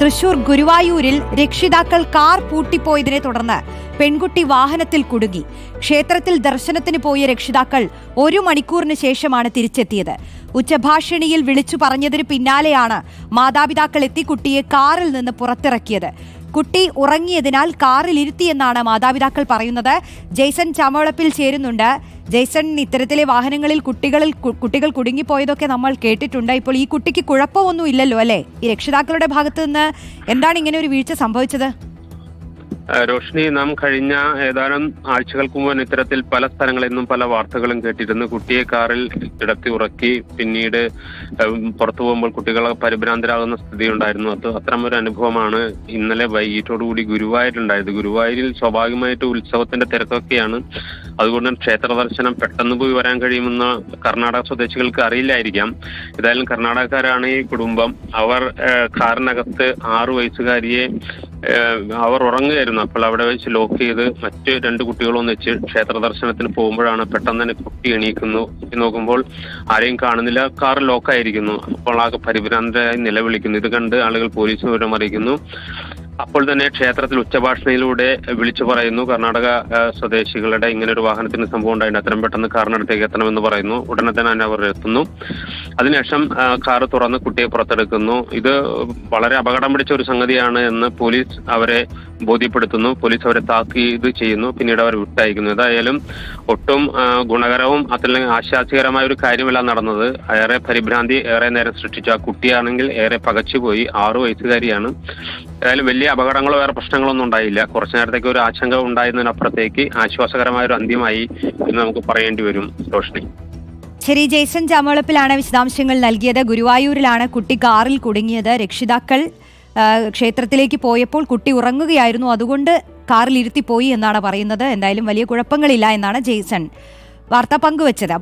തൃശൂർ ഗുരുവായൂരിൽ രക്ഷിതാക്കൾ കാർ പൂട്ടിപ്പോയതിനെ തുടർന്ന് പെൺകുട്ടി വാഹനത്തിൽ കുടുങ്ങി. ക്ഷേത്രത്തിൽ ദർശനത്തിന് പോയ രക്ഷിതാക്കൾ 1 മണിക്കൂറിന് ശേഷമാണ് തിരിച്ചെത്തിയത്. ഉച്ചഭാഷിണിയിൽ വിളിച്ചു പറഞ്ഞതിന് പിന്നാലെയാണ് മാതാപിതാക്കൾ എത്തി കുട്ടിയെ കാറിൽ നിന്ന് പുറത്തിറക്കിയത്. കുട്ടി ഉറങ്ങിയതിനാൽ കാറിൽ ഇരുത്തിയെന്നാണ് മാതാപിതാക്കൾ പറയുന്നത്. ജെയ്സൺ ചാമവളപ്പിൽ ചേരുന്നുണ്ട്. ജെയ്സൺ, ഇത്തരത്തിലെ വാഹനങ്ങളിൽ കുട്ടികൾ കുടുങ്ങിപ്പോയതൊക്കെ നമ്മൾ കേട്ടിട്ടുണ്ട്. ഇപ്പോൾ ഈ കുട്ടിക്ക് കുഴപ്പമൊന്നും ഇല്ലല്ലോ അല്ലേ? ഈ രക്ഷിതാക്കളുടെ ഭാഗത്ത് നിന്ന് എന്താണ് ഇങ്ങനെ ഒരു വീഴ്ച സംഭവിച്ചത്? രോഷ്നി, നാം കഴിഞ്ഞ ഏതാനും ആഴ്ചകൾക്ക് മുമ്പ് ഇത്തരത്തിൽ പല സ്ഥലങ്ങളിൽ നിന്നും പല വാർത്തകളും കേട്ടിരുന്നു. കുട്ടിയെ കാറിൽ കിടത്തി ഉറക്കി പിന്നീട് പുറത്തു പോകുമ്പോൾ കുട്ടികൾ പരിഭ്രാന്തരാകുന്ന സ്ഥിതി ഉണ്ടായിരുന്നു. അത്തരമൊരു അനുഭവമാണ് ഇന്നലെ വൈകിട്ടോടുകൂടി ഗുരുവായൂരുണ്ടായത്. ഗുരുവായൂരിൽ സ്വാഭാവികമായിട്ട് ഉത്സവത്തിന്റെ തിരക്കൊക്കെയാണ്. അതുകൊണ്ട് ക്ഷേത്ര ദർശനം പെട്ടെന്ന് പോയി വരാൻ കഴിയുമെന്ന് കർണാടക സ്വദേശികൾക്ക് അറിയില്ലായിരിക്കാം. ഏതായാലും കർണാടകക്കാരാണ് ഈ കുടുംബം. അവർ കാറിനകത്ത് 6 വയസ്സുകാരിയെ അവർ ഉറങ്ങുകയായിരുന്നു. അപ്പോൾ അവിടെ വെച്ച് ലോക്ക് ചെയ്ത് മറ്റ് 2 കുട്ടികളും വെച്ച് ക്ഷേത്ര ദർശനത്തിന് പോകുമ്പോഴാണ് പെട്ടെന്ന് തന്നെ കുട്ടി എണീക്കുന്നു. നോക്കുമ്പോൾ ആരെയും കാണുന്നില്ല, കാർ ലോക്കായിരിക്കുന്നു. അപ്പോൾ ആകെ പരിഭ്രാന്തരായി നിലവിളിക്കുന്നു. ഇത് കണ്ട് ആളുകൾ പോലീസ് വിവരം അറിയിക്കുന്നു. അപ്പോൾ തന്നെ ക്ഷേത്രത്തിൽ ഉച്ചഭാഷണിയിലൂടെ വിളിച്ചു പറയുന്നു കർണാടക സ്വദേശികളുടെ ഇങ്ങനെ ഒരു വാഹനത്തിന് സംഭവം ഉണ്ടായിട്ടുണ്ട്, അത്രയും പെട്ടെന്ന് കാറിനടുത്തേക്ക് എത്തണമെന്ന് പറയുന്നു. ഉടനെ തന്നെ അവർ എത്തുന്നു. അതിനുശേഷം കാറ് തുറന്ന് കുട്ടിയെ പുറത്തെടുക്കുന്നു. ഇത് വളരെ അപകടം പിടിച്ച ഒരു സംഗതിയാണ് എന്ന് പോലീസ് അവരെ ബോധ്യപ്പെടുത്തുന്നു. പോലീസ് അവരെ താക്കീത് ചെയ്യുന്നു. പിന്നീട് അവർ വിട്ടയക്കുന്നു. ഏതായാലും ഒട്ടും ഗുണകരവും അതല്ലെങ്കിൽ ആശ്വാസകരമായ ഒരു കാര്യമല്ല നടന്നത്. ഏറെ പരിഭ്രാന്തി ഏറെ നേരം സൃഷ്ടിച്ചു. ആ കുട്ടിയാണെങ്കിൽ ഏറെ പകച്ചുപോയി. 6 വയസ്സുകാരിയാണ്. ഏതായാലും വലിയ അപകടങ്ങളോ വേറെ പ്രശ്നങ്ങളൊന്നും ഉണ്ടായില്ല. കുറച്ചു നേരത്തേക്ക് ഒരു ആശങ്ക ഉണ്ടായിരുന്നതിനപ്പുറത്തേക്ക് ആശ്വാസകരമായ ഒരു അന്ത്യമായി എന്ന് നമുക്ക് പറയേണ്ടി വരും. റോഷ്നി. ശരി, ജെയ്സൺ ചാമവളപ്പിലാണ് വിശദാംശങ്ങൾ നൽകിയത്. ഗുരുവായൂരിലാണ് കുട്ടി കാറിൽ കുടുങ്ങിയത്. രക്ഷിതാക്കൾ ക്ഷേത്രത്തിലേക്ക് പോയപ്പോൾ കുട്ടി ഉറങ്ങുകയായിരുന്നു, അതുകൊണ്ട് കാറിൽ ഇരുത്തിപ്പോയി എന്നാണ് പറയുന്നത്. എന്തായാലും വലിയ കുഴപ്പങ്ങളില്ല എന്നാണ് ജെയ്സൺ വാർത്ത പങ്കുവച്ചത്.